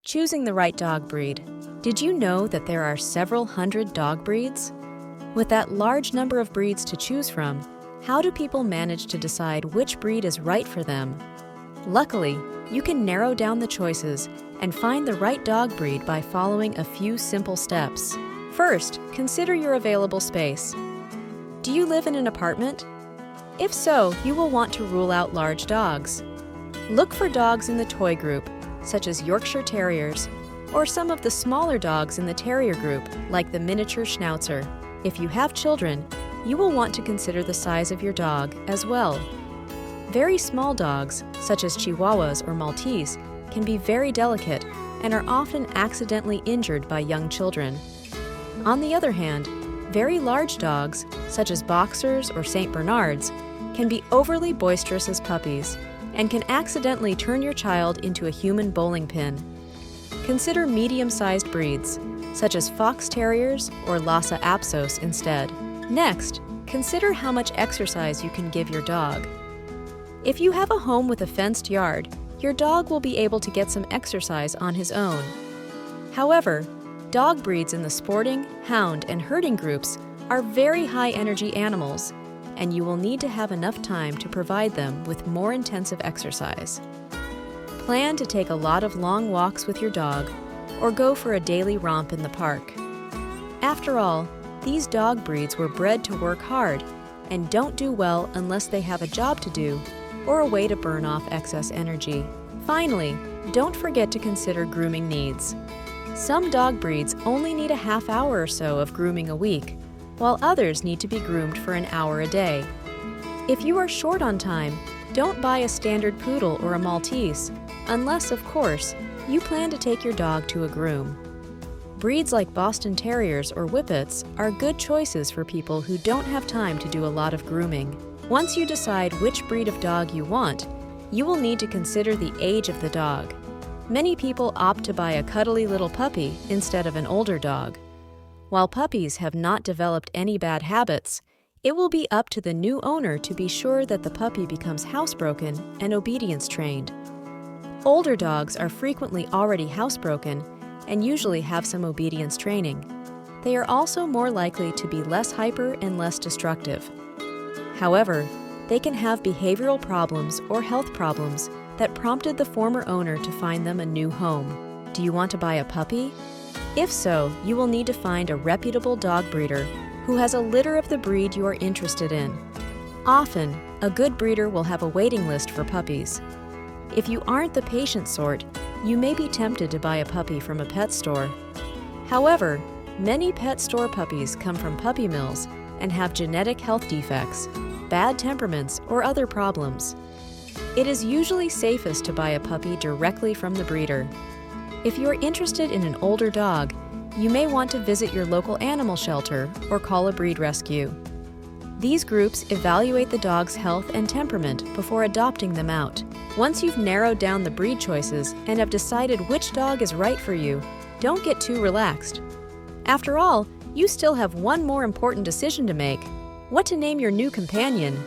Choosing the right dog breed. Did you know that there are several hundred dog breeds? With that large number of breeds to choose from, how do people manage to decide which breed is right for them? Luckily, you can narrow down the choices and find the right dog breed by following a few simple steps. First, consider your available space. Do you live in an apartment? If so, you will want to rule out large dogs. Look for dogs in the toy group, such as Yorkshire Terriers, or some of the smaller dogs in the terrier group, like the miniature Schnauzer. If you have children, you will want to consider the size of your dog as well. Very small dogs, such as Chihuahuas or Maltese, can be very delicate and are often accidentally injured by young children. On the other hand, very large dogs, such as Boxers or St. Bernards, can be overly boisterous as puppies and can accidentally turn your child into a human bowling pin. Consider medium-sized breeds, such as Fox Terriers or Lhasa Apsos instead. Next, consider how much exercise you can give your dog. If you have a home with a fenced yard, your dog will be able to get some exercise on his own. However, dog breeds in the sporting, hound, and herding groups are very high-energy animals, and you will need to have enough time to provide them with more intensive exercise. Plan to take a lot of long walks with your dog or go for a daily romp in the park. After all, these dog breeds were bred to work hard and don't do well unless they have a job to do or a way to burn off excess energy. Finally, don't forget to consider grooming needs. Some dog breeds only need a half hour or so of grooming a week, while others need to be groomed for an hour a day. If you are short on time, don't buy a standard poodle or a Maltese, unless, of course, you plan to take your dog to a groom. Breeds like Boston Terriers or Whippets are good choices for people who don't have time to do a lot of grooming. Once you decide which breed of dog you want, you will need to consider the age of the dog. Many people opt to buy a cuddly little puppy instead of an older dog. While puppies have not developed any bad habits, it will be up to the new owner to be sure that the puppy becomes housebroken and obedience trained. Older dogs are frequently already housebroken and usually have some obedience training. They are also more likely to be less hyper and less destructive. However, they can have behavioral problems or health problems that prompted the former owner to find them a new home. Do you want to buy a puppy? If so, you will need to find a reputable dog breeder who has a litter of the breed you are interested in. Often, a good breeder will have a waiting list for puppies. If you aren't the patient sort, you may be tempted to buy a puppy from a pet store. However, many pet store puppies come from puppy mills and have genetic health defects, bad temperaments, or other problems. It is usually safest to buy a puppy directly from the breeder. If you are interested in an older dog, you may want to visit your local animal shelter or call a breed rescue. These groups evaluate the dog's health and temperament before adopting them out. Once you've narrowed down the breed choices and have decided which dog is right for you, don't get too relaxed. After all, you still have one more important decision to make: what to name your new companion.